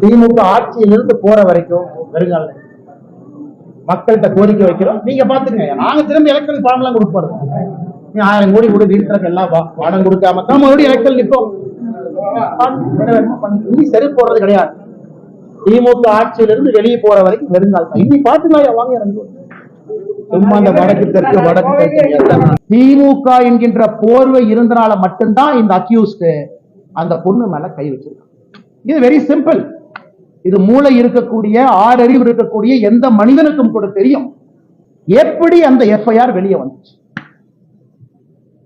திமுக ஆட்சியிலிருந்து போற வரைக்கும் வருங்கால மக்கள்கிட்ட கோரிக்கை வைக்கிறோம். நீங்க பாத்துங்க, நாங்க திரும்ப எலக்ட்ரல் பணம் எல்லாம் கொடுப்போம். நீ 1000 கோடி கொடு, வீட்டுக்கு எல்லாம் பணம் கொடுக்காம தான் மறுபடியும் எலக்ட்ரல் நிற்போம். இனி சரி போறது கிடையாது. திமுக ஆட்சியிலிருந்து வெளியே போற வரைக்கும் வருங்கால இனி பாத்துக்கலாம். வாங்க சும்மா அந்த வடக்கு தெற்கு திமுக என்கின்ற போர்வை இருந்தனால மட்டும்தான் இந்த அக்யூஸ்ட் அந்த பொண்ணு மேல கை வச்சிருக்காங்க. இது வெரி சிம்பிள். இது மூளை இருக்கக்கூடிய, ஆறறிவு இருக்கக்கூடிய எந்த மனிதனுக்கும் கூட தெரியும் எப்படி அந்த எஃப்ஐஆர் வெளியே வந்துச்சு.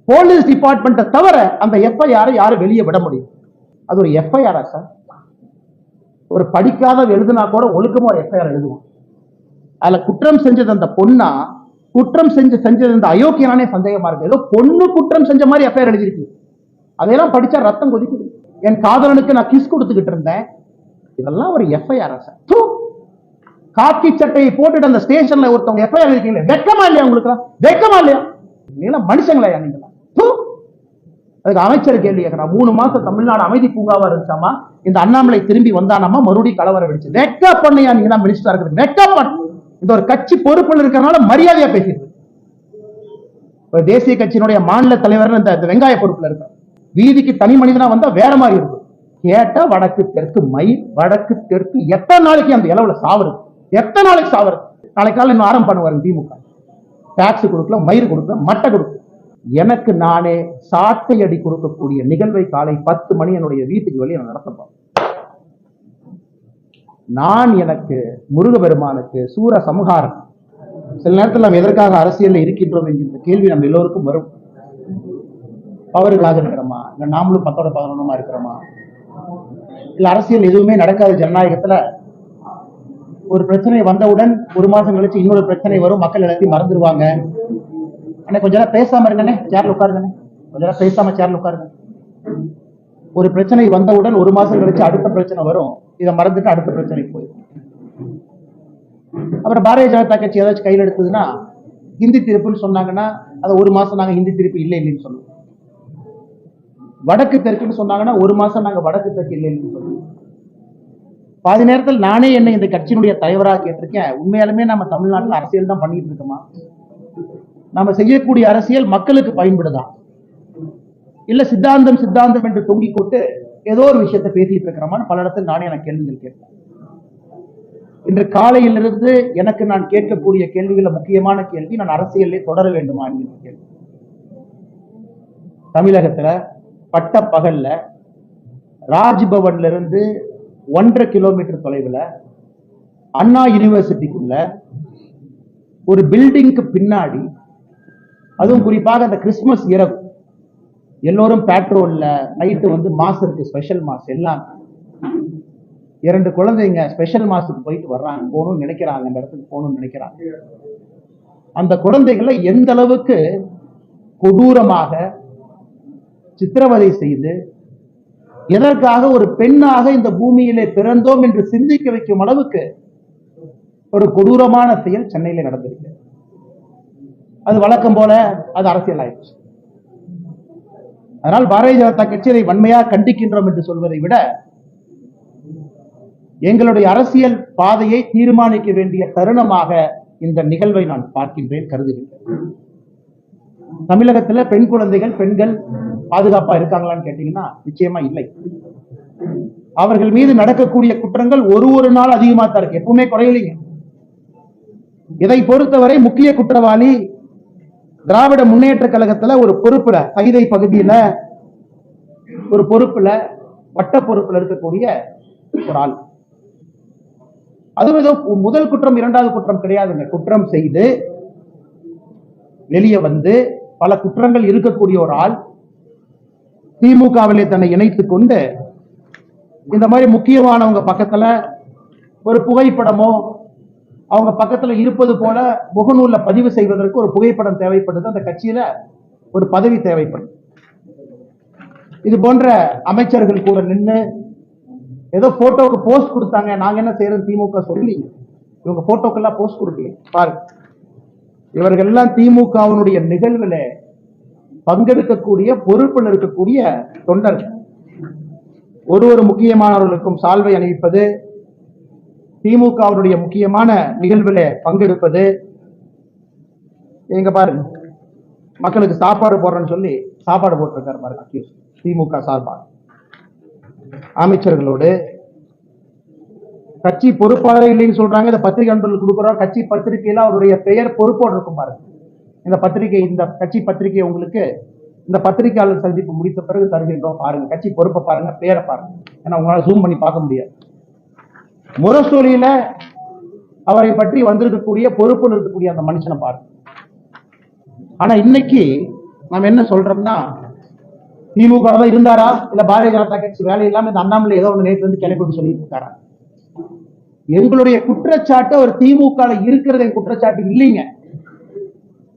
போலீஸ் டிபார்ட்மெண்ட்டை தவிர அந்த எஃப்ஐஆர் யாரும் வெளியே விட முடியும்? அது ஒரு எஃப்ஐஆர் சார். ஒரு படிக்காத எழுதுனா கூட ஒழுக்கமா ஒரு எஃப்ஐஆர் எழுதுவோம். அதுல குற்றம் செஞ்சது அந்த பொண்ணா, குற்றம் செஞ்சது அந்த அயோக்கியனானே சந்தேகமா இருக்கு. ஏதோ பொண்ணு குற்றம் செஞ்ச மாதிரி எஃப்ஐஆர் எழுதிருக்கு. அதையெல்லாம் படிச்சா ரத்தம் கொதிக்குது. என் காதலனுக்கு நான் கிஸ் கொடுத்துக்கிட்டு இருந்தேன். இதெல்லாம் ஒரு எஃப்ஐஆர் சார். காக்கி சட்டையை போட்டுட்டு அந்த ஸ்டேஷன்ல ஒருத்தவங்க எஃப்ஐஆர் எழுதிருக்கீங்க. வெக்கமா இல்லையா உங்களுக்கு? வெக்கமா இல்லையா? நீங்க மனுஷங்களா? நீங்க அதுக்கு அமைச்சர் கேள்வி கேட்கிறார். 3 மாசம் தமிழ்நாடு அமைதி பூங்காவா இருந்துச்சாமா, இந்த அண்ணாமலை திரும்பி வந்தானாமா, மறுபடியும் கலவரம் வெடிச்சு. வெக்க பண்ணியா நீங்க தான் மினிஸ்டரா இருக்கிறது? வெக்க பண்ண. இந்த ஒரு கட்சி பொறுப்பில் இருக்கிறனால மரியாதையா பேசிட்டு ஒரு தேசிய கட்சியினுடைய மாநில தலைவர் இந்த வெங்காய பொறுப்புல இருக்க. வீதிக்கு தனி மனிதனா வந்தா வேற மாதிரி இருக்கும். கேட்டா வடக்கு தெற்கு மயில், வடக்கு தெற்கு எத்தனை நாளைக்கு அந்த இளவுல சாவறது? எத்தனை நாளைக்கு சாவறது? நாளைக்கு காலையில் இன்னும் ஆரம்பம் பண்ணுவாரு திமுக. டாக்ஸ் கொடுக்கல, மயிர் கொடுக்கல, மட்டை கொடுக்கல. எனக்கு நானே சாட்டை அடி கொடுக்கக்கூடிய நிகழ்வை காலை 10 மணி என்னுடைய வீட்டுக்கு வெளியே நடத்தப்போம். நான் எனக்கு முருகபெருமானுக்கு சூர சமகாரம். சில நேரத்தில் நாம் எதற்காக அரசியலில் இருக்கின்றோம் என்கின்ற கேள்வி நம்ம எல்லோருக்கும் வரும். பவர்களாக இருக்கிறோமா, இல்ல நாமளும் 10ஓட 11 இருக்கிறோமா, இல்ல அரசியல் எதுவுமே நடக்காத ஜனநாயகத்துல ஒரு பிரச்சனை வந்தவுடன் 1 மாசம் கழிச்சு இன்னொரு பிரச்சனை வரும். மக்கள் எல்லாத்தையும் மறந்துடுவாங்க. கொஞ்ச நேரம் பேசாம இருங்கண்ணே, சேர்ல உட்காருங்கண்ணே. கொஞ்ச நேரம் பேசாம சேர்ல உட்காருங்க. ஒரு பிரச்சனை வந்தவுடன் 1 மாசம் கழிச்சு அடுத்த பிரச்சனை வரும். இதை மறந்துட்டு அடுத்த பிரச்சனைக்கு போயிடும். அப்புறம் பாரதிய ஜனதா கட்சி ஏதாச்சும் கையில் எடுத்ததுன்னா ஹிந்தி தீர்ப்புன்னு சொன்னாங்கன்னா அது 1 மாசம் நாங்க ஹிந்தி தீர்ப்பு இல்லை இல்லைன்னு சொல்லுவோம். வடக்கு தெற்குன்னு சொன்னாங்கன்னா 1 மாசம் நாங்க வடக்கு தெற்கு இல்லை இல்லைன்னு சொல்லுவோம். பாதி நேரத்தில் நானே என்ன இந்த கட்சியினுடைய தலைவராக கேட்டிருக்கேன். உண்மையாலுமே நம்ம தமிழ்நாட்டில் அரசியல் தான் பண்ணிட்டு இருக்கோமா? நம்ம செய்யக்கூடிய அரசியல் மக்களுக்கு பயன்படுதா, இல்ல சித்தாந்தம் சித்தாந்தம் என்று தொங்கிக் கொண்டு ஏதோ ஒரு விஷயத்தை பேசிட்டு இருக்கிறோமான்னு பல இடத்தில் நானே எனக்கு கேள்விகள் கேட்பேன். இன்று காலையிலிருந்து எனக்கு நான் கேட்கக்கூடிய கேள்விகள முக்கியமான கேள்வி, நான் அரசியலே தொடர வேண்டுமா என்கிற கேள்வி. தமிழகத்துல பட்ட பகல்ல ராஜ்பவன்ல இருந்து 1.5 கிலோமீட்டர் தொலைவுல அண்ணா யூனிவர்சிட்டிக்குள்ள ஒரு பில்டிங்க்கு பின்னாடி, அதுவும் குறிப்பாக அந்த கிறிஸ்துமஸ் இரவு எல்லோரும் பேட்ரோல்ல நைட்டு மாஸ் இருக்கு, ஸ்பெஷல் மாஸ் எல்லாம். 2 குழந்தைங்க ஸ்பெஷல் மாஸுக்கு போயிட்டு வர்றாங்க, போகணும்னு நினைக்கிறாங்க, அந்த இடத்துக்கு போகணும்னு நினைக்கிறாங்க. அந்த குழந்தைகளை எந்த அளவுக்கு கொடூரமாக சித்திரவதை செய்து எதற்காக ஒரு பெண்ணாக இந்த பூமியிலே பிறந்தோம் என்று சிந்திக்க வைக்கும் அளவுக்கு ஒரு கொடூரமான செயல் சென்னையில நடந்திருக்கு. அது வழக்கம் போல அது அரசியல் ஆயிடுச்சு. அதனால் பாரதிய ஜனதா கட்சி இதை வன்மையாக கண்டிக்கின்றோம் என்று சொல்வதை விட எங்களுடைய அரசியல் பாதையை தீர்மானிக்க வேண்டிய தருணமாக இந்த நிகழ்வை நான் பார்க்கின்றேன், கருதுகின்றேன். தமிழகத்தில் பெண் குழந்தைகள், பெண்கள் பாதுகாப்பா இருக்காங்களான்னு கேட்டீங்கன்னா நிச்சயமா இல்லை. அவர்கள் மீது நடக்கக்கூடிய குற்றங்கள் ஒரு நாள் அதிகமா தான் இருக்கு, எப்பவுமே குறையலைங்க. இதை பொறுத்தவரை முக்கிய குற்றவாளி திராவிட முன்னேற்ற கழகத்துல ஒரு பொறுப்புல, கைதை பகுதியில ஒரு பொறுப்புல, வட்ட பொறுப்புல இருக்கக்கூடிய ஒரு ஆள். அதுவும் ஏதோ முதல் குற்றம் 2வது குற்றம் கிடையாதுங்க. குற்றம் செய்து வெளியே வந்து பல குற்றங்கள் இருக்கக்கூடிய ஒரு ஆள் திமுகவிலே தன்னை இணைத்துக் கொண்டு இந்த மாதிரி முக்கியமானவங்க பக்கத்துல ஒரு புகைப்படமோ அவங்க பக்கத்துல இருப்பது போல முகநூல்ல பதிவு செய்வதற்கு ஒரு புகைப்படம் தேவைப்படுது. அந்த கட்சியில ஒரு பதவி தேவைப்படுது. இது போன்ற அமைச்சர்கள் கூட நின்று ஏதோ போட்டோக்கு போஸ்ட் கொடுத்தாங்க, நாங்க என்ன செய்யறது திமுக சொல்லி இவங்க போட்டோக்கெல்லாம் போஸ்ட் கொடுக்கல. பாருங்க, இவர்கள் எல்லாம் திமுகவினுடைய நிகழ்வுல பங்கெடுக்கக்கூடிய பொறுப்பில் இருக்கக்கூடிய தொண்டர்கள். ஒரு முக்கியமானவர்களுக்கும் சால்வை அணிவிப்பது, திமுகவுடைய முக்கியமான நிகழ்வுல பங்கெடுப்பது. எங்க பாருங்க, மக்களுக்கு சாப்பாடு போடுறேன்னு சொல்லி சாப்பாடு போட்டிருக்காரு பாருங்க திமுக சார்பாக. அமைச்சர்களோடு கட்சி பொறுப்பாளர் இல்லைன்னு சொல்றாங்க. இந்த பத்திரிகை அன்பர்களுக்கு கொடுக்குறோம். கட்சி பத்திரிகையில அவருடைய பெயர் பொறுப்போடு இருக்கும் பாருங்க. இந்த பத்திரிகை, இந்த கட்சி பத்திரிகை உங்களுக்கு இந்த பத்திரிகையாளர் சந்திப்பு முடித்த பிறகு தருகின்றோம். பாருங்க, கட்சி பொறுப்பை பாருங்க, பேரை பாருங்க. ஏன்னா உங்களால ஜூம் பண்ணி பார்க்க முடியாது. முரசொலியில அவரை பற்றி வந்திருக்கக்கூடிய பொறுப்புன்னு இருக்கக்கூடிய அந்த மனுஷனை பாருங்க. ஆனா இன்னைக்கு நம்ம என்ன சொல்றோம்னா, திமுக தான் இருந்தாரா இல்ல பாரதிய ஜனதா கட்சி வேலை இல்லாம இந்த அண்ணாமலை ஏதோ ஒன்று நேற்று வந்து கிளப்பி சொல்லிட்டு இருக்காரா? எங்களுடைய குற்றச்சாட்டு ஒரு திமுக இருக்கிறது குற்றச்சாட்டு இல்லைங்க.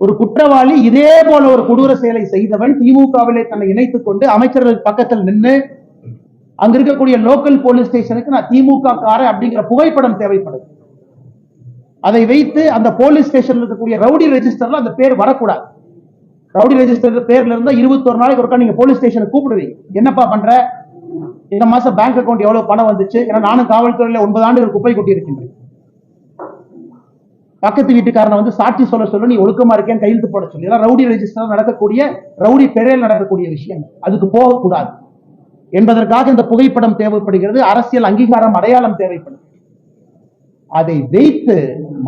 ஒரு குற்றவாளி இதே போல ஒரு கொடூர செயலை செய்தவன் திமுகவிலே தன்னை இணைத்துக் கொண்டு அமைச்சர்கள் பக்கத்தில் நின்று அங்க இருக்கக்கூடிய லோக்கல் போலீஸ் ஸ்டேஷனுக்கு நான் திமுக காரன் அப்படிங்கிற புகைப்படம் தேவைப்படுது. அதை வைத்து அந்த போலீஸ் ஸ்டேஷன்ல இருக்கக்கூடிய ரவுடி ரெஜிஸ்டர்ல அந்த பேர் வரக்கூடாது. ரவுடி ரெஜிஸ்டர் பேர்ல இருந்தா 21 நாளைக்கு ஒருக்கா நீங்க போலீஸ் ஸ்டேஷனுக்கு கூப்பிடுவீங்க. என்னப்பா பண்ற, இந்த மாசம் பேங்க் அக்கௌண்ட் எவ்வளவு பணம் வந்துச்சு? ஏன்னா நானும் காவல்துறையில 9 ஆண்டுகள் குப்பை கொட்டி இருக்கின்றேன். பக்கத்து வீட்டுக்காரனை வந்து சாட்சி சொல்ல நீ ஒழுக்கமா இருக்கேன் கையெழுத்து போட சொல்லி ரவுடி ரெஜிஸ்டர் நடக்கக்கூடிய, ரவுடி பெயரில் நடக்கக்கூடிய விஷயம், அதுக்கு போகக்கூடாது என்பதற்காக இந்த புகைப்படம் தேவைப்படுகிறது. அரசியல் அங்கீகாரம், அடையாளம் தேவைப்படுது. அதை வைத்து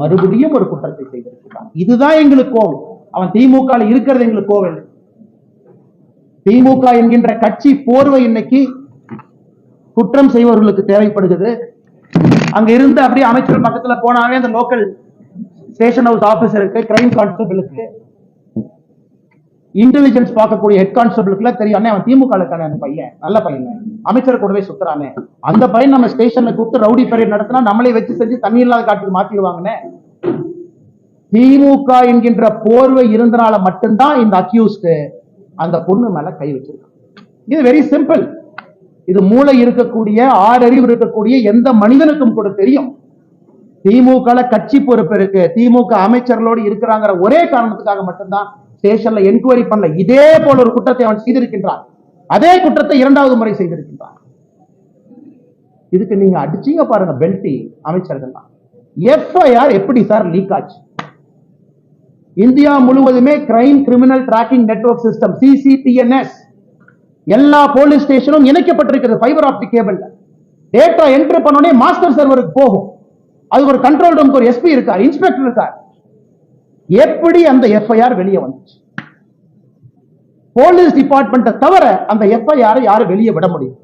மறுபடியும் ஒரு குற்றத்தை செய்திருக்கிறான். இதுதான் எங்களுக்கு கோவம். அவன் திமுக இருக்கிறது எங்களுக்கு கோவம் இல்லை. திமுக என்கின்ற கட்சி போர்வை இன்னைக்கு குற்றம் செய்வர்களுக்கு தேவைப்படுகிறது. அங்க இருந்து அப்படியே அமைச்சர் பக்கத்துல போனாவே அந்த லோக்கல் ஸ்டேஷன் ஹவுஸ் ஆபீசருக்கு, கிரைம் கான்ஸ்டபிளுக்கு, இன்டெலிஜென்ஸ் பார்க்கக்கூடிய ஹெட் கான்ஸ்டபிளுக்கு தெரியும், அவன் திமுக அந்த பையன் நல்ல பையன், அமைச்சர் கூடவே சுத்துறானே, அந்த பையன் நம்ம ஸ்டேஷன்ல கூப்பிட்டு ரவுடி பரேட் நடத்தினா நம்மளே வச்சு செஞ்சு தண்ணி இல்லாத காட்டுக்கு மாத்திடுவாங்கன்னு. திமுக என்கின்ற போர்வை இருந்தனால மட்டும்தான் இந்த அக்யூஸ்ட் அந்த பொண்ணு மேல கை வச்சிருக்கான். இது வெரி சிம்பிள். இது மூளை இருக்கக்கூடிய, ஆறறிவு இருக்கக்கூடிய எந்த மனிதனுக்கும் கூட தெரியும். திமுக கட்சி பொறுப்பு இருக்கு, திமுக அமைச்சர்களோடு இருக்கிறாங்கிற ஒரே காரணத்துக்காக மட்டும்தான் ஸ்டேஷன்ல என்கொயரி பண்ணல. இதே போல ஒரு குற்றத்தை அவன் செய்திருக்கின்றான். அதே குற்றத்தை 2வது முறை செய்திருக்கின்றான். இதுக்கு நீங்க அடிச்சீங்க பாருங்க பெல்டி அமைச்சர்கள். எஃப்ஐஆர் எப்படி சார் லீக் ஆச்சு? இந்தியா முழுவதுமே crime criminal tracking network system CCTNS எல்லா போலீஸ் ஸ்டேஷனும் இணைக்கப்பட்டிருக்கிறது fibre optic cable. Data entry பண்ணோடனே மாஸ்டர் சர்வருக்கு போகும். அது ஒரு கண்ட்ரோல் ரூமுக்கு ஒரு எஸ்பி இருக்கார், இன்ஸ்பெக்டர் இருக்கார். எப்படி அந்த எஃப்ஐஆர் வெளியே வந்துச்சு? போலீஸ் டிபார்ட்மெண்ட் தவிர அந்த எஃப்ஐஆர் யாரும் வெளியே விட முடியும்?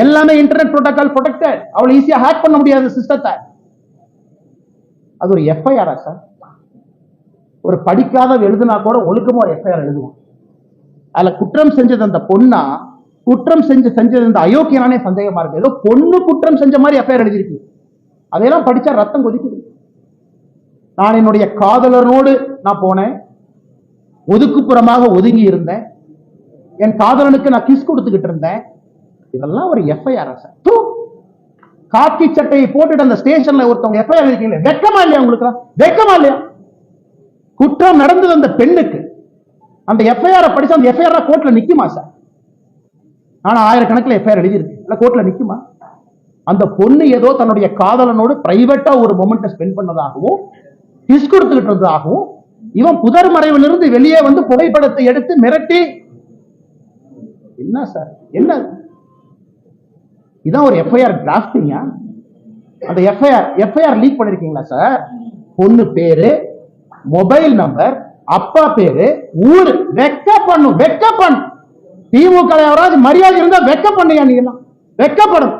எல்லாமே இன்டர்நெட் புரோட்டோகால் ப்ரொடெக்டட். அவ்வளவு ஈஸியா ஹேக் பண்ண முடியாத சிஸ்டத்தை. அது ஒரு எஃப்ஐஆர் சார்? ஒரு படிக்காத எழுதுனா கூட ஒழுக்கமா ஒரு எஃப்ஐஆர் எழுதுவோம். அதுல குற்றம் செஞ்சது அந்த பொண்ணா, குற்றம் செஞ்சது அந்த அயோக்கியனானே சந்தேகமா இருக்கு. ஏதோ பொண்ணு குற்றம் செஞ்ச மாதிரி எஃப்ஐஆர் எழுதிருக்கு. அதையெல்லாம் படிச்சா ரத்தம் கொதிக்குது. நான் என்னுடைய காதலனோடு நான் போனேன், ஒதுக்குப்புறமாக ஒதுங்கி இருந்தேன், என் காதலனுக்கு நான் கிஸ் கொடுத்துக்கிட்டு இருந்தேன். இதெல்லாம் ஒரு எஃப்ஐஆர் சார்? காக்கி சட்டையை போட்டுட்டு அந்த ஸ்டேஷன்ல ஒருத்தவங்க எஃப்ஐஆர் இருக்கீங்க, வெக்கமா இல்லையா உங்களுக்கு? வெக்கமா இல்லையா? குற்றம் நடந்தது அந்த பெண்ணுக்கு. அந்த எஃப்ஐஆர் படிச்சா அந்த எஃப்ஐஆர் கோர்ட்ல நிக்குமா சார்? ஆனா ஆயிரக்கணக்கில் எஃப்ஐஆர் எழுதியிருக்கு, இல்ல கோர்ட்ல நிக்குமா? அந்த பொண்ணு ஏதோ தன்னுடைய காதலனோடு பிரைவேட்டா ஒரு மொமெண்ட் ஸ்பெண்ட் பண்ணதாகவும் கிஸ் கொடுத்துக்கிட்டு இருந்ததாகவும், இவன் புதர் மறைவிலிருந்து வெளியே வந்து புகைப்படத்தை எடுத்து மிரட்டி, என்ன சார் என்ன இதான் ஒரு எஃப்ஐஆர் டிராஃப்டிங்கா? அந்த எஃப்ஐஆர் லீக் பண்ணிருக்கீங்களா சார்? பொண்ணு பேரு, மொபைல் நம்பர், அப்பா பேரு, ஊரு, வெக்க பண்ணும். திமுக யாராவது மரியாதை இருந்தா வெக்க பண்ணியா? நீங்க எல்லாம் வெக்கப்படும்.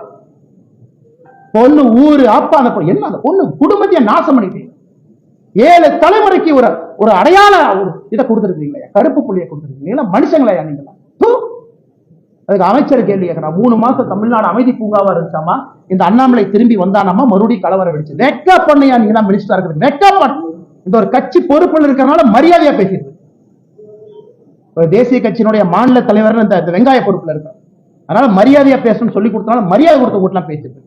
பொண்ணு ஊரு, அப்பா, அந்த என்ன அந்த பொண்ணு குடும்பத்தையே நாசம் பண்ணிட்டீங்க. 7 தலைமுறைக்கு ஒரு அடையாள இதை கொடுத்துருக்கீங்களா? கருப்பு புள்ளியை கொடுத்துருக்கீங்களா? மனுஷங்களா நீங்க? அதுக்கு அமைச்சர் கேள்வி கேட்கணும். 3 மாசம் தமிழ்நாடு அமைதி பூங்காவா இருந்துச்சாமா, இந்த அண்ணாமலை திரும்பி வந்தானாமா, மறுபடியும் கலவரம் வெடிச்சு. வெக்க பண்ணியா நீங்க தான் மினிஸ்டரா இருக்கிறது? வெக்க பண்ணு. இந்த ஒரு கட்சி பொறுப்பில் இருக்கிறனால மரியாதையா பேசிட்டு, தேசிய கட்சியினுடைய மாநில தலைவர் இந்த வெங்காய பொறுப்புல இருக்க, அதனால மரியாதையா பேசணும்னு சொல்லி கொடுத்தனால மரியாதை கொடுத்த கூட்டலாம் பேசிட்டு,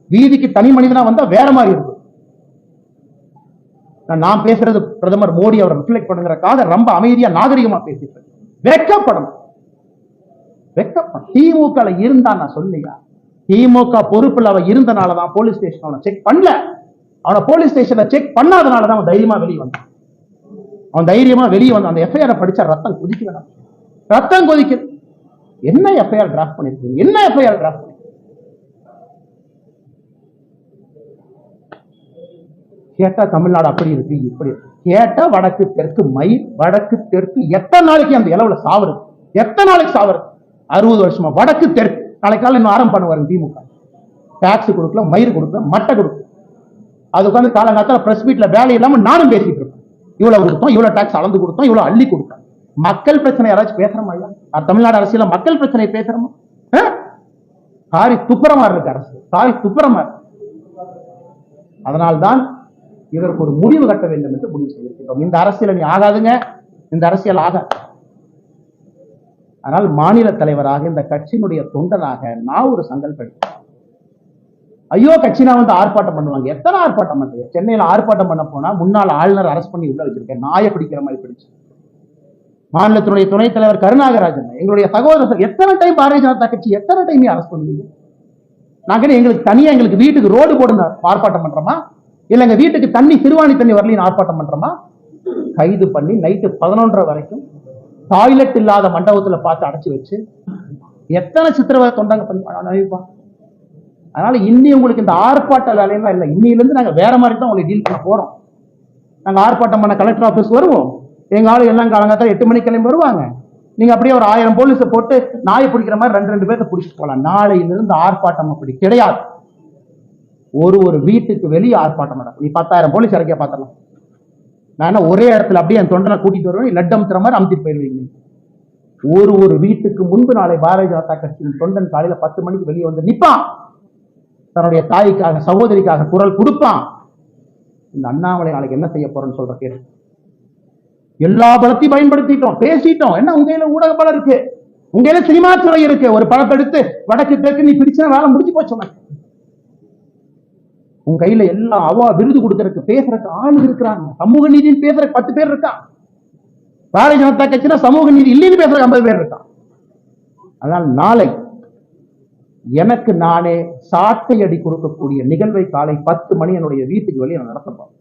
வீதிக்கு தனி மனிதனா வந்தா வேற மாதிரி இருக்கும். நான் பேசுறது பிரதமர் மோடி அவரை ரிஃப்ளெக்ட் பண்ணுங்கிறதுக்காக ரொம்ப அமைதியா நாகரிகமா பேசிட்டு, வெக்கப்படணும். வெக்கப்படும். திமுக இருந்தா நான் சொல்லியா, திமுக பொறுப்புல அவன் இருந்தனாலதான் போலீஸ் ஸ்டேஷன் அவனை செக் பண்ணல. அவனை போலீஸ் ஸ்டேஷன்ல செக் பண்ணாதனாலதான் அவன் தைரியமா வெளியே வந்தான். அவன் தைரியமா வெளியே வந்தான். அந்த எஃப்ஐஆர் படிச்சா ரத்தம் கொதிக்க வேணாம், ரத்தம் கொதிக்க. என்ன எஃப்ஐஆர் டிராஃப்ட் பண்ணிருக்கீங்க? என்ன எஃப்ஐஆர் டிராஃப்ட் பண்ணி கேட்டா தமிழ்நாடு அப்படி இருக்கு இப்படி கேட்டா வடக்கு தெற்கு மயில் வடக்கு தெற்கு எத்தனை நாளைக்கு அந்த இளவுல சாவறது? எத்தனை நாளைக்கு சாவறது? 60 வருஷமா வடக்கு தெற்கு. நாளைக்கு காலையில் இன்னும் ஆரம்பம் பண்ணுவாரு திமுக. டாக்ஸ் கொடுக்கல, மயிர் கொடுக்கல, மட்டை கொடுக்கல. அது உட்காந்து காலங்காலத்தில் பிரஸ் மீட்ல வேலை இல்லாம நானும் பேசிட்டு இருப்பேன். இவ்வளவு கொடுத்தோம், இவ்வளவு டாக்ஸ் அளந்து கொடுத்தோம், இவ்வளவு அள்ளி கொடுத்தோம். மக்கள் பிரச்சனை யாராச்சும் பேசுறோமா? ஐயா, தமிழ்நாடு அரசியல மக்கள் பிரச்சனை பேசுறோமா? சாரி துப்புரமா இருக்கு அரசு, சாரி துப்புரமா இருக்கு. அதனால்தான் இதற்கு ஒரு முடிவு கட்ட வேண்டும் என்று முடிவு செய்திருக்கிறோம். இந்த அரசியல் நீ ஆகாதுங்க, இந்த அரசியல் ஆகாது. ஆனால் மாநில தலைவராக இந்த கட்சியினுடைய தொண்டனாக நான் ஒரு சங்கல்பம். ஐயோ கட்சினா வந்து ஆர்ப்பாட்டம் பண்ணுவாங்க. எத்தனை ஆர்ப்பாட்டம் பண்றீங்க? சென்னையில ஆர்ப்பாட்டம் பண்ண போனா முன்னாள் ஆளுநர் அரெஸ்ட் பண்ணி உள்ள வச்சிருக்கேன், நாயை பிடிக்கிற மாதிரி பிடிச்சு. மாநிலத்தினுடைய துணைத் தலைவர் கருணாகராஜன், எங்களுடைய சகோதரர், எத்தனை டைம் பாரதிய ஜனதா கட்சி எத்தனை டைம் அரெஸ்ட் பண்ணுவீங்க? நாங்க எங்களுக்கு தனியா எங்களுக்கு வீட்டுக்கு ரோடு போடுங்க ஆர்ப்பாட்டம் பண்றோமா? இல்ல எங்க வீட்டுக்கு தண்ணி சிறுவாணி தண்ணி வரலைன்னு ஆர்ப்பாட்டம் பண்றோமா? கைது பண்ணி நைட்டு 11:30 வரைக்கும் டாய்லெட் இல்லாத மண்டபத்துல பார்த்து அடைச்சு வச்சு எத்தனை சித்திரவதை தொண்டாங்க பண்ணிப்பா. அதனால இன்னி உங்களுக்கு இந்த ஆர்ப்பாட்ட வேலையெல்லாம் இல்லை. இன்னிலிருந்து நாங்க வேற மாதிரி தான் உங்களுக்கு டீல் பண்ண போறோம். நாங்க ஆர்ப்பாட்டம் பண்ண கலெக்டர் ஆபீஸ் வருவோம். எங்க ஆளு எல்லாம் காலங்காத்தால 8 மணிக்கு கிளம்பி வருவாங்க. நீங்க அப்படியே ஒரு 1000 போலீஸை போட்டு நாயை பிடிக்கிற மாதிரி 2 பேர்த்த பிடிச்சிட்டு போகலாம். நாளையிலிருந்து ஆர்ப்பாட்டம் அப்படி கிடையாது. ஒரு வீட்டுக்கு வெளியே ஆர்ப்பாட்டம் நடக்கும். நீ 10,000 போலீஸ் இறக்கிய பார்த்தலாம். நான் ஒரே இடத்துல அப்படியே என் தொண்டனை கூட்டிட்டு வருவேன், லட்டு அமுத்துற மாதிரி அமுத்திட்டு போயிருவீங்க. ஒரு வீட்டுக்கு முன்பு நாளை பாரதிய ஜனதா கட்சியின் தொண்டன் காலையில 10 மணிக்கு வெளியே வந்து நிப்பான். தன்னுடைய தாய்க்காக சகோதரிக்காக குரல் கொடுப்பான். இந்த அண்ணாமலை நாளைக்கு என்ன செய்ய போறேன்னு சொல்ற கேள்வி. எல்லா பலத்தையும் பயன்படுத்திட்டோம், பேசிட்டோம். என்ன உங்க கையில ஊடக பலம் இருக்கு, உங்க கையில சினிமா துறை இருக்கு. ஒரு படத்தை எடுத்து வடக்கு தெற்கு நீ பிடிச்சா வேலை முடிஞ்சு போச்சு. உங்க கையில எல்லாம் அவா விருது கொடுக்கறதுக்கு பேசுறதுக்கு ஆள் இருக்கிறாங்க. சமூக நீதினு பேசுறதுக்கு 10 பேர் இருக்கான். பாரதிய ஜனதா கட்சியில சமூக நீதி இல்லைன்னு பேசுறதுக்கு 50 பேர் இருக்கான். அதனால் நாளை எனக்கு நானே சாட்டை அடி கொடுக்கக்கூடிய நிகழ்வை காலை 10 மணி என்னுடைய வீட்டுக்கு வெளியே நான் நடத்தப்போம்.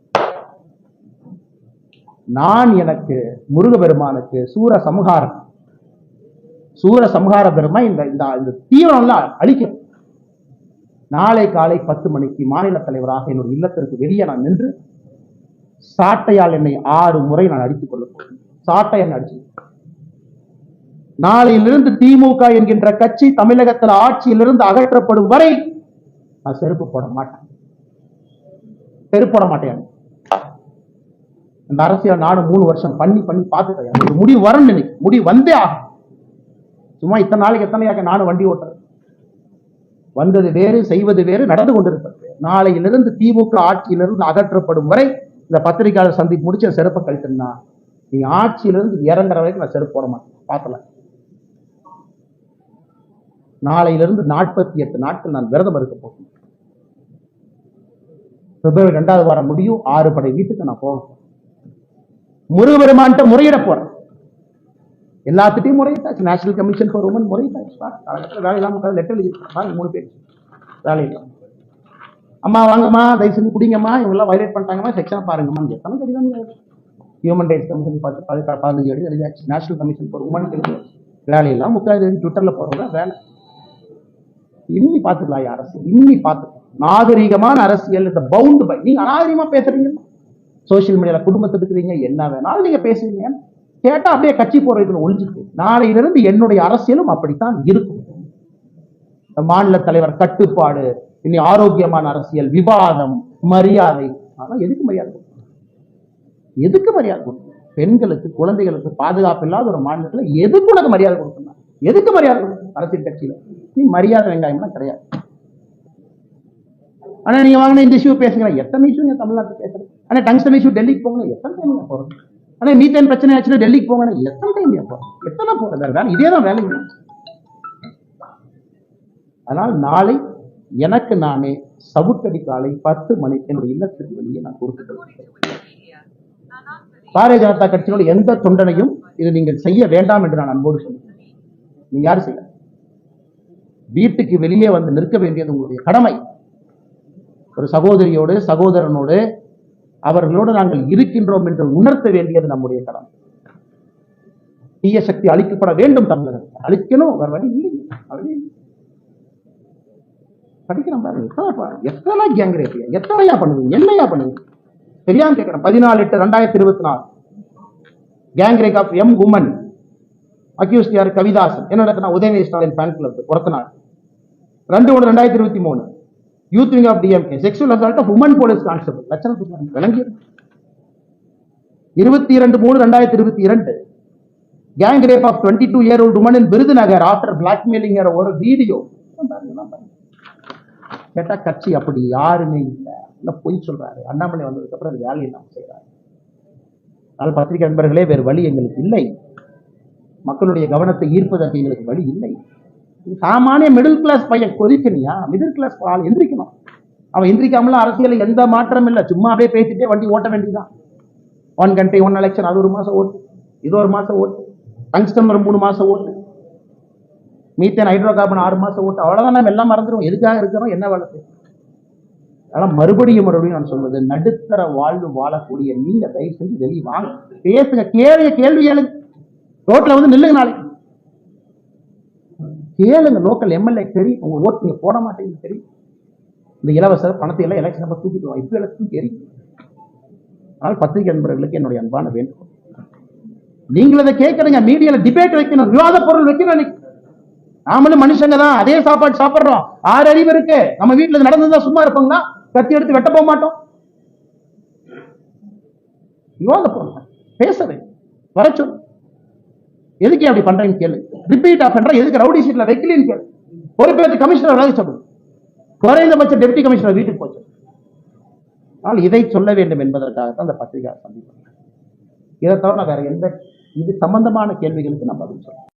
நான் எனக்கு முருகபெருமானுக்கு சூர சம்ஹார பெருமா இந்த தீவிரம் அழிக்கும். நாளை காலை 10 மணிக்கு மாநில தலைவராக என்னுடைய இல்லத்திற்கு வெளியே நான் நின்று சாட்டையால் என்னை 6 முறை நான் அடித்துக் கொள்ள போகிறேன். சாட்டை என்னை அடிச்சு. நாளையிலிருந்து திமுக என்கின்ற கட்சி தமிழகத்தில் ஆட்சியிலிருந்து அகற்றப்படும் வரை நான் செருப்பு போட மாட்டேன். இந்த அரசியல் நானும் 3 வருஷம் பண்ணி பார்த்துட்டேன். முடிவு வரும், முடிவு வந்தே ஆகும். சும்மா இத்தனை நாளைக்கு எத்தனையாக நானும் வண்டி ஓட்டுறேன். வந்தது வேறு, செய்வது வேறு, நடந்து கொண்டிருப்பது. நாளையிலிருந்து திமுக ஆட்சியிலிருந்து அகற்றப்படும் வரை இந்த பத்திரிகையாளர் சந்திப்பு முடிச்ச செருப்பை கழிச்சுன்னா நீ ஆட்சியிலிருந்து இறங்குற வரைக்கும் நான் செருப்பு போட மாட்டேன். பார்க்கல. நாளையிலிருந்து 48 நாட்கள் நான் விரதம் இருக்க போகிறேன். பிப்ரவரி 2வது வாரம் முடியும். 6 படை வீட்டுக்கு நான் போவேன். முருகபெருமான்ட்ட முறையிட போறேன். எல்லாத்திட்டையும் முறையிட்டாச்சு. நேஷனல் கமிஷன் ஃபார் உமன் முறையிட்டாச்சு. வேலை இல்லாம லெட்டர் எழுதி 3 பேர் வேலை இல்லாம. அம்மா வாங்கம்மா, தயவு செஞ்சு குடிங்கம்மா, இவங்கெல்லாம் வயலேட் பண்ணிட்டாங்கம்மா, செக்ஷனை பாருங்கம்மா. எத்தனை கடிதம் ஹியூமன் ரைட்ஸ் கமிஷன் 15 எழுதி எழுதியாச்சு. நேஷனல் கமிஷன் ஃபார் உமன் வேலையெல்லாம் 30 எழுதி ட்விட்டர்ல போறதா வேலை. இன்னி பார்த்துக்கலாம் அரசியல், இன்னி பார்த்துக்கலாம். நாகரீகமான அரசியல் இந்த பவுண்ட் பை. நீங்க அநாகரிகமா பேசுறீங்க, சோசியல் மீடியால குடும்பத்தை எடுக்கிறீங்க, என்ன வேணாலும் நீங்க பேசுறீங்க. கேட்டா அப்படியே கட்சி போறதுக்கு ஒழிஞ்சுக்கு. நாளையிலிருந்து என்னுடைய அரசியலும் அப்படித்தான் இருக்கும். மாநில தலைவர் கட்டுப்பாடு, இனி ஆரோக்கியமான அரசியல், விவாதம், மரியாதை. ஆனா எதுக்கு மரியாதை கொடுக்கணும்? எதுக்கு மரியாதை கொடுக்கணும்? பெண்களுக்கு, குழந்தைகளுக்கு பாதுகாப்பு இல்லாத ஒரு மாநிலத்தில் எதுக்கு உனக்கு மரியாதை கொடுக்கணும்? எதுக்கு மரியாதை கொடுக்கணும்? அரசியல் கட்சியில நீ மரியாதை வெங்காயம்லாம் கிடையாது. ஆனா நீங்க வாங்கின இந்த இஷ்யூ பேசுங்க, எத்தனை இஷ்யூ தமிழ்நாட்டில் பேசுறேன். ஆனா டங்ஸ்டன் இஷ்யூ டெல்லிக்கு போங்க, எத்தனை டைம் போறோம். ஆனா மீத்தேன் பிரச்சனை ஆச்சுன்னா டெல்லிக்கு போங்க, எத்தனை டைம் போறோம், எத்தனை போறேன். இதேதான் வேலை. அதனால் நாளை எனக்கு நானே சவுக்கடி காலை 10 மணிக்கு என்னுடைய இல்லத்திற்கு வெளியே நான் கொடுத்துட்டு பாரதிய ஜனதா கட்சியோட எந்த தொண்டனையும் இது நீங்கள் செய்ய வேண்டாம் என்று நான் அன்போடு சொல்லுவேன். நீங்க யாரும் செய்ய வீட்டுக்கு வெளியே வந்து நிற்க வேண்டியது உங்களுடைய கடமை. ஒரு சகோதரியோடு சகோதரனோடு அவர்களோடு நாங்கள் இருக்கின்றோம் என்று உணர்த்த வேண்டியது நம்முடைய கடமை. தீய சக்தி அழிக்கப்பட வேண்டும், தமிழகத்தில் அழிக்கணும், வேற வழி இல்லை. படிக்கிறோம் பாருங்க, எத்தனை கேங் ரேப், எத்தனையா பண்ணுவீங்க, என்னையா பண்ணுவீங்க தெரியாம கேட்கிறேன். 14/8/2024 gang rape of M woman accused யார்? கவிதாசன். என்ன நடத்தினா? உதயநிதி ஸ்டாலின் ஃபேன் கிளப் ஒருத்த நாள். 2/1/2023 youth wing of DMK sexual assault of woman police constable லட்சணத்துக்கு விளங்கி. 22/3/2022 gang rape of 22-year-old woman in Virudhunagar after blackmailing ஒரு வீடியோ. கேட்டா கட்சி அப்படி யாருமே இல்லை, பொய் சொல்றாரு. அண்ணாமலை வந்ததுக்கு அப்புறம் அது வேலையை நாம் செய்யறாரு. அதனால் பத்திரிகை நண்பர்களே, வேறு வழி எங்களுக்கு இல்லை. மக்களுடைய கவனத்தை ஈர்ப்பதற்கு எங்களுக்கு வழி இல்லை. சாமானிய மிடில் கிளாஸ் பையன் கொதிக்கணியா? மிடில் கிளாஸ் ஆள் எந்திரிக்கணும். அவன் எந்திரிக்காமலாம் அரசியல் எந்த மாற்றம் இல்லை. சும்மா அப்படியே பேசிட்டே வண்டி ஓட்ட வேண்டியதான். 1 country 1 election, அது 1 மாசம் ஓட்டு, இது 1 மாசம் ஓட்டு, டங்ஸ்டன் 3 மாசம் ஓட்டு, மீத்தேன் ஹைட்ரோ கார்பன் 6 மாசம் ஓட்டு. அவ்வளவுதான். நம்ம எல்லாம் மறந்துடும். எதுக்காக இருக்கிறோம், என்ன வேலை செய்யும். அதெல்லாம் மறுபடியும் நான் சொல்வது, நடுத்தர வாழ்வு வாழக்கூடிய நீங்க தயவு செஞ்சு வெளியே வாங்க, பேசுங்க, கேள்வி கேளுங்க. ரோட்ல வந்து நில்லுங்க, நாளைக்கு கேளுங்க. லோக்கல் எம்எல்ஏ தெரியும், உங்க ஓட்டு நீங்க போட மாட்டேங்குது தெரியும். இந்த இலவச பணத்தை எல்லாம் எலெக்ஷன் அப்ப தூக்கிடுவோம், இப்ப எலெக்ஷன் தெரியும். ஆனால் பத்திரிகை நண்பர்களுக்கு என்னுடைய அன்பான வேண்டுகோள், நீங்கள் அதை கேட்கறீங்க, மீடியால டிபேட் வைக்கணும், விவாத பொருள் வைக்கணும். நாமளும் மனுஷங்க தான், அதே சாப்பாடு சாப்பிடுறோம், 6 அறிவு இருக்கு. நம்ம வீட்டுல நடந்ததுதான் சும்மா இருப்போங்களா? கத்தி எடுத்து வெட்ட போக மாட்டோம். விவாத பொருள் பேசவே வர சொல்லு. எதுக்கு அப்படி பண்றேன்னு கேளு. ரிப்பீட் ஆஃபெண்டரா எதுக்கு ரவுடி ஷீட்ல வைக்கலன்னு கேளு. பொறுப்பேற்று கமிஷனர் விலகி சொல்லு. குறைந்தபட்ச டெப்டி கமிஷனர் வீட்டுக்கு போச்சு. ஆனால் இதை சொல்ல வேண்டும் என்பதற்காகத்தான் அந்த பத்திரிகை சந்திப்பு. இதை தவிர வேற எந்த இது சம்பந்தமான கேள்விகளுக்கு நான் பதில் சொல்றேன்.